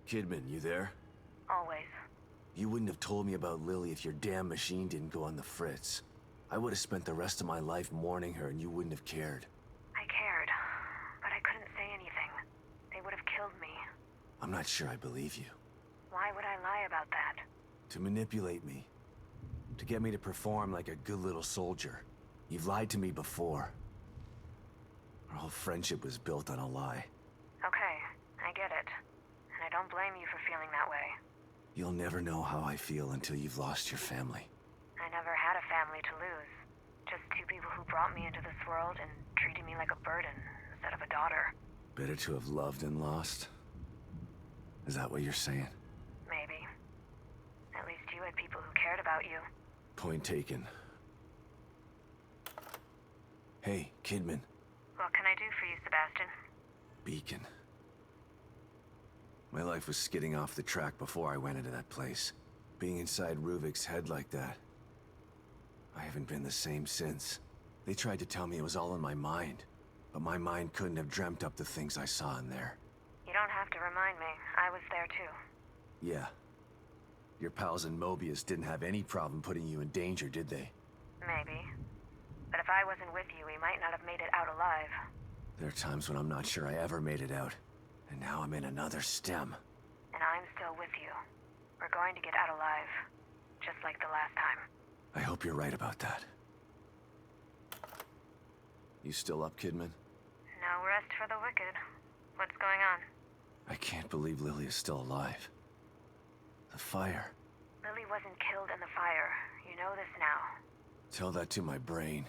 Kidman, you there? Always. You wouldn't have told me about Lily if your damn machine didn't go on the fritz. I would have spent the rest of my life mourning her and you wouldn't have cared. I cared, but I couldn't say anything. They would have killed me. I'm not sure I believe you. Why would I lie about that? To manipulate me. To get me to perform like a good little soldier. You've lied to me before. Our whole friendship was built on a lie. Okay, I get it. And I don't blame you for feeling that way. You'll never know how I feel until you've lost your family. I never had a family to lose. Just two people who brought me into this world and treated me like a burden instead of a daughter. Better to have loved and lost? Is that what you're saying? Maybe. At least you had people who cared about you. Point taken. Hey, Kidman. What can I do for you, Sebastian? Beacon. My life was skidding off the track before I went into that place. Being inside Ruvik's head like that. I haven't been the same since. They tried to tell me it was all in my mind, but my mind couldn't have dreamt up the things I saw in there. You don't have to remind me. I was there too. Yeah. Your pals in Mobius didn't have any problem putting you in danger, did they? Maybe. But if I wasn't with you, we might not have made it out alive. There are times when I'm not sure I ever made it out. And now I'm in another stem. And I'm still with you. We're going to get out alive. Just like the last time. I hope you're right about that. You still up, Kidman? No rest for the wicked. What's going on? I can't believe Lily is still alive. The fire. Lily wasn't killed in the fire. You know this now. Tell that to my brain.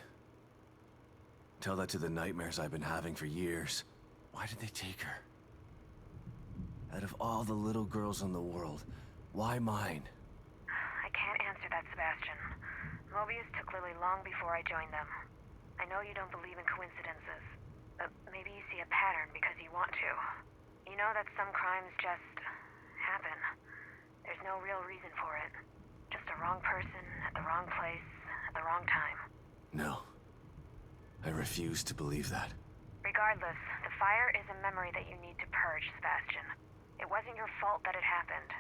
Tell that to the nightmares I've been having for years. Why did they take her? Out of all the little girls in the world, why mine? I can't answer that, Sebastian. Mobius took Lily long before I joined them. I know you don't believe in coincidences, but maybe you see a pattern because you want to. You know that some crimes just happen. There's no real reason for it. Just a wrong person at the wrong place at the wrong time. No. I refuse to believe that. Regardless, the fire is a memory that you need to purge, Sebastian. It wasn't your fault that it happened,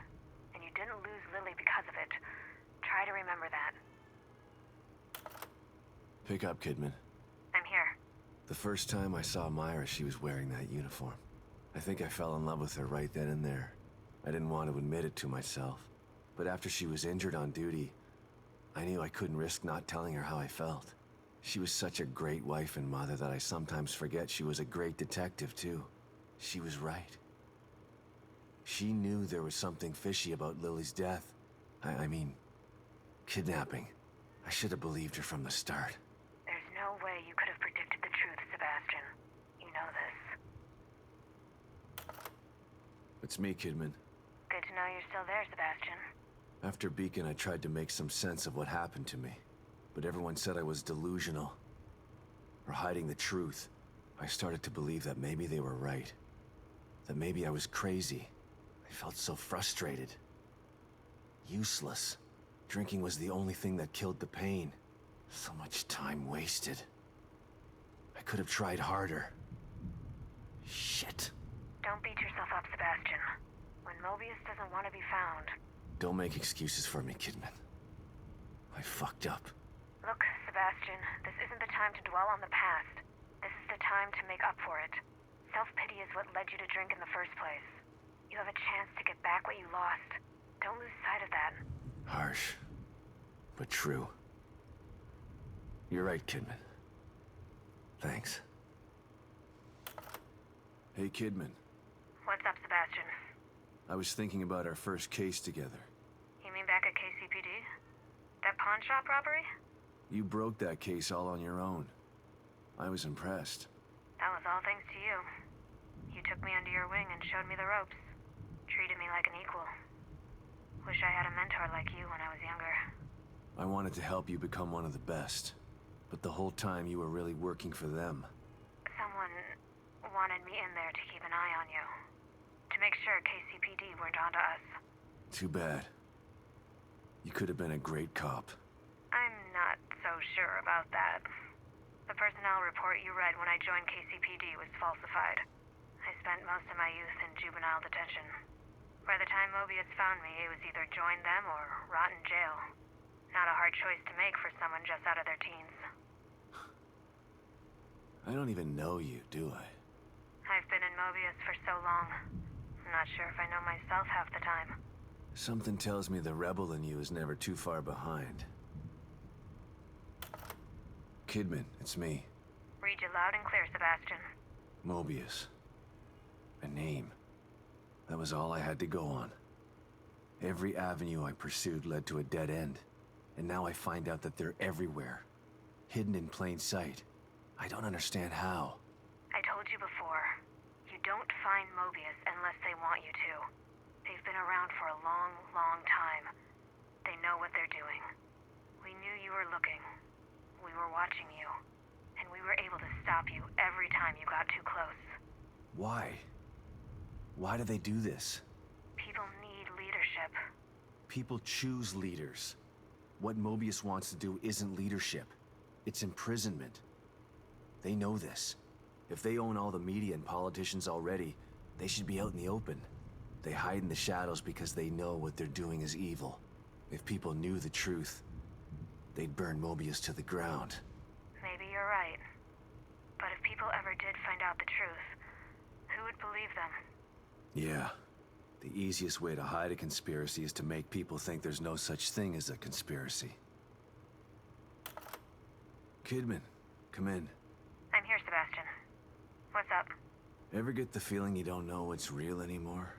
and you didn't lose Lily because of it. Try to remember that. Pick up, Kidman. I'm here. The first time I saw Myra, she was wearing that uniform. I think I fell in love with her right then and there. I didn't want to admit it to myself. But after she was injured on duty, I knew I couldn't risk not telling her how I felt. She was such a great wife and mother that I sometimes forget she was a great detective, too. She was right. She knew there was something fishy about Lily's death. I mean, kidnapping. I should have believed her from the start. There's no way you could have predicted the truth, Sebastian. You know this. It's me, Kidman. Good to know you're still there, Sebastian. After Beacon, I tried to make some sense of what happened to me. But everyone said I was delusional. Or hiding the truth. I started to believe that maybe they were right. That maybe I was crazy. I felt so frustrated. Useless. Drinking was the only thing that killed the pain. So much time wasted. I could have tried harder. Shit. Don't beat yourself up, Sebastian. When Mobius doesn't want to be found. Don't make excuses for me, Kidman. I fucked up. Look, Sebastian, this isn't the time to dwell on the past. This is the time to make up for it. Self-pity is what led you to drink in the first place. You have a chance to get back what you lost. Don't lose sight of that. Harsh, but true. You're right, Kidman. Thanks. Hey, Kidman. What's up, Sebastian? I was thinking about our first case together. You mean back at KCPD? That pawn shop robbery? You broke that case all on your own. I was impressed. That was all thanks to you. You took me under your wing and showed me the ropes. Treated me like an equal. Wish I had a mentor like you when I was younger. I wanted to help you become one of the best. But the whole time you were really working for them. Someone wanted me in there to keep an eye on you. To make sure KCPD weren't onto us. Too bad. You could have been a great cop. I'm not so sure about that. The personnel report you read when I joined KCPD was falsified. I spent most of my youth in juvenile detention. By the time Mobius found me, it was either join them or rot in jail. Not a hard choice to make for someone just out of their teens. I don't even know you, do I? I've been in Mobius for so long. I'm not sure if I know myself half the time. Something tells me the rebel in you is never too far behind. Kidman, it's me. Read you loud and clear, Sebastian. Mobius. A name. That was all I had to go on. Every avenue I pursued led to a dead end. And now I find out that they're everywhere. Hidden in plain sight. I don't understand how. I told you before. You don't find Mobius unless they want you to. They've been around for a long, long time. They know what they're doing. We knew you were looking. We were watching you. And we were able to stop you every time you got too close. Why? Why do they do this? People need leadership. People choose leaders. What Mobius wants to do isn't leadership. It's imprisonment. They know this. If they own all the media and politicians already, they should be out in the open. They hide in the shadows because they know what they're doing is evil. If people knew the truth, they'd burn Mobius to the ground. Maybe you're right. But if people ever did find out the truth, who would believe them? Yeah. The easiest way to hide a conspiracy is to make people think there's no such thing as a conspiracy. Kidman, come in. I'm here, Sebastian. What's up? Ever get the feeling you don't know what's real anymore?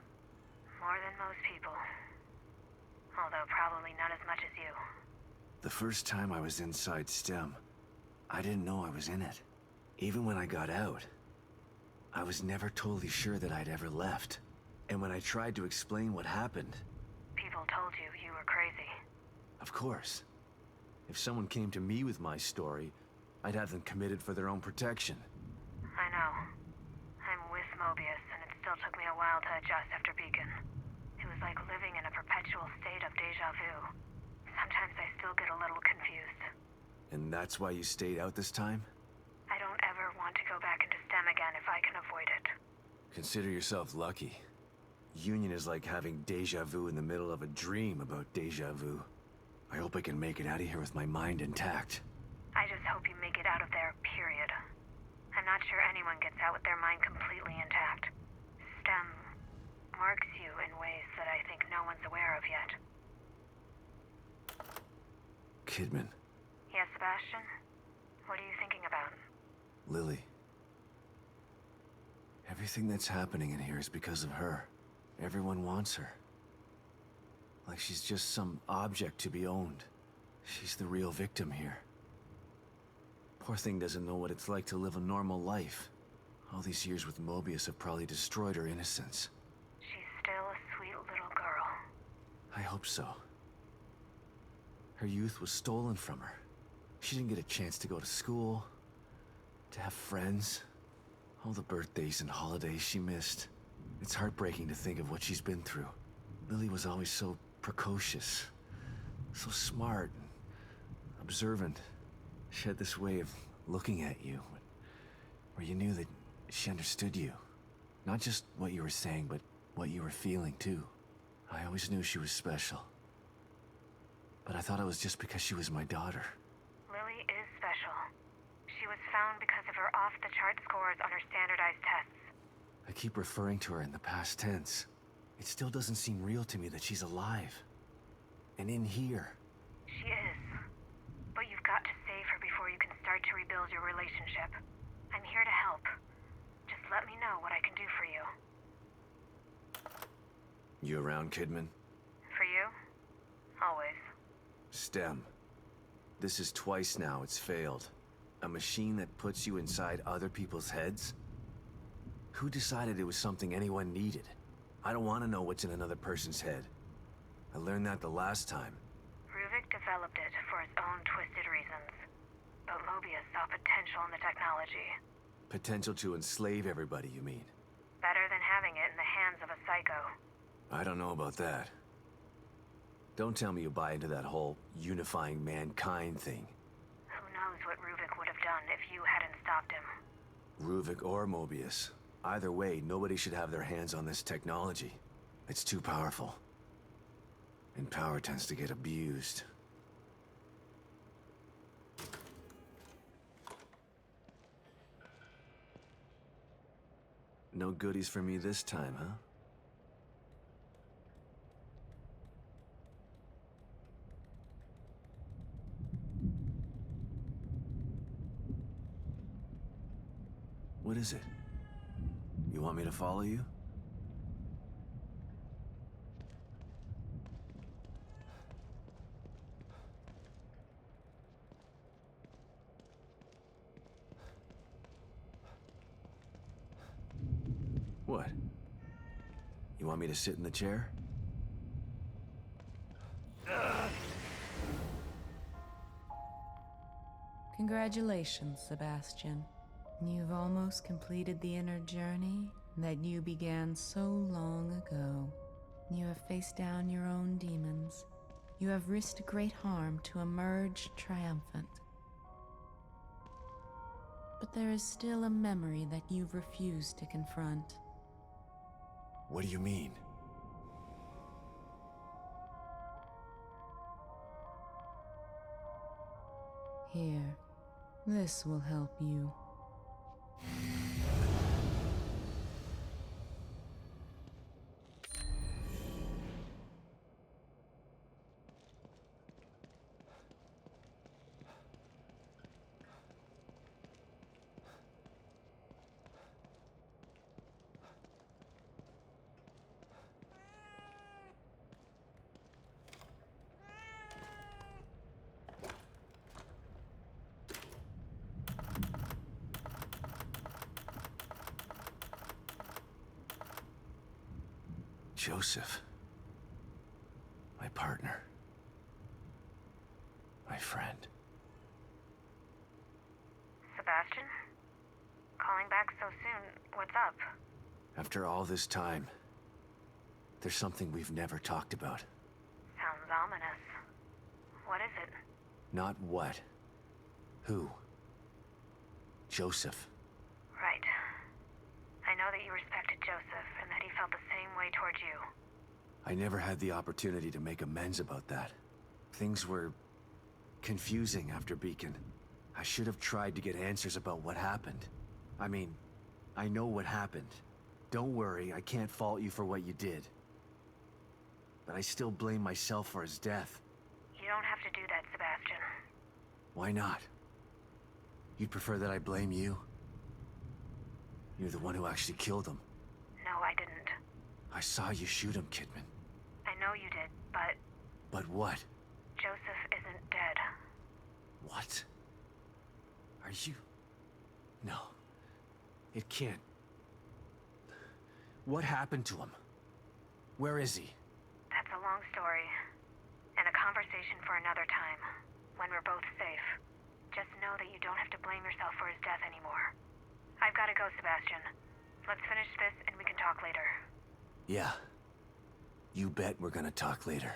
More than most people. Although probably not as much as you. The first time I was inside STEM, I didn't know I was in it. Even when I got out, I was never totally sure that I'd ever left. And when I tried to explain what happened... People told you you were crazy. Of course. If someone came to me with my story, I'd have them committed for their own protection. I know. I'm with Mobius, and it still took me a while to adjust after Beacon. It was like living in a perpetual state of deja vu. Sometimes I still get a little confused. And that's why you stayed out this time? I don't ever want to go back into STEM again if I can avoid it. Consider yourself lucky. Union is like having deja vu in the middle of a dream about deja vu. I hope I can make it out of here with my mind intact. I just hope you make it out of there, period. I'm not sure anyone gets out with their mind completely intact. STEM marks you in ways that I think no one's aware of yet. Kidman. Yes, Sebastian? What are you thinking about? Lily. Everything that's happening in here is because of her. Everyone wants her. Like she's just some object to be owned. She's the real victim here. Poor thing doesn't know what it's like to live a normal life. All these years with Mobius have probably destroyed her innocence. She's still a sweet little girl. I hope so. Her youth was stolen from her. She didn't get a chance to go to school, to have friends. All the birthdays and holidays she missed. It's heartbreaking to think of what she's been through. Lily was always so precocious, so smart and observant. She had this way of looking at you, where you knew that she understood you. Not just what you were saying, but what you were feeling too. I always knew she was special. But I thought it was just because she was my daughter. Lily is special. She was found because of her off-the-chart scores on her standardized tests. I keep referring to her in the past tense. It still doesn't seem real to me that she's alive. And in here. She is. But you've got to save her before you can start to rebuild your relationship. I'm here to help. Just let me know what I can do for you. You around, Kidman? For you? Always. STEM. This is twice now it's failed. A machine that puts you inside other people's heads? Who decided it was something anyone needed? I don't want to know what's in another person's head. I learned that the last time. Ruvik developed it for his own twisted reasons. But Mobius saw potential in the technology. Potential to enslave everybody, you mean? Better than having it in the hands of a psycho. I don't know about that. Don't tell me you buy into that whole unifying mankind thing. Who knows what Ruvik would have done if you hadn't stopped him. Ruvik or Mobius. Either way, nobody should have their hands on this technology. It's too powerful. And power tends to get abused. No goodies for me this time, huh? What is it? You want me to follow you? What? You want me to sit in the chair? Congratulations, Sebastian. You've almost completed the inner journey that you began so long ago. You have faced down your own demons. You have risked great harm to emerge triumphant. But there is still a memory that you've refused to confront. What do you mean? Here, this will help you. Joseph. My partner. My friend. Sebastian? Calling back so soon. What's up? After all this time, there's something we've never talked about. Sounds ominous. What is it? Not what. Who? Joseph. Right. I know that you respected Joseph and that he felt the same way towards you. I never had the opportunity to make amends about that. Things were confusing after Beacon. I should have tried to get answers about what happened. I mean, I know what happened. Don't worry, I can't fault you for what you did. But I still blame myself for his death. You don't have to do that, Sebastian. Why not? You'd prefer that I blame you? You're the one who actually killed him. No, I didn't. I saw you shoot him, Kidman. I know you did, but But what? Joseph isn't dead. What? Are you... No. It can't... What happened to him? Where is he? That's a long story. And a conversation for another time. When we're both safe. Just know that you don't have to blame yourself for his death anymore. I've got to go, Sebastian. Let's finish this and we can talk later. Yeah. You bet we're gonna talk later.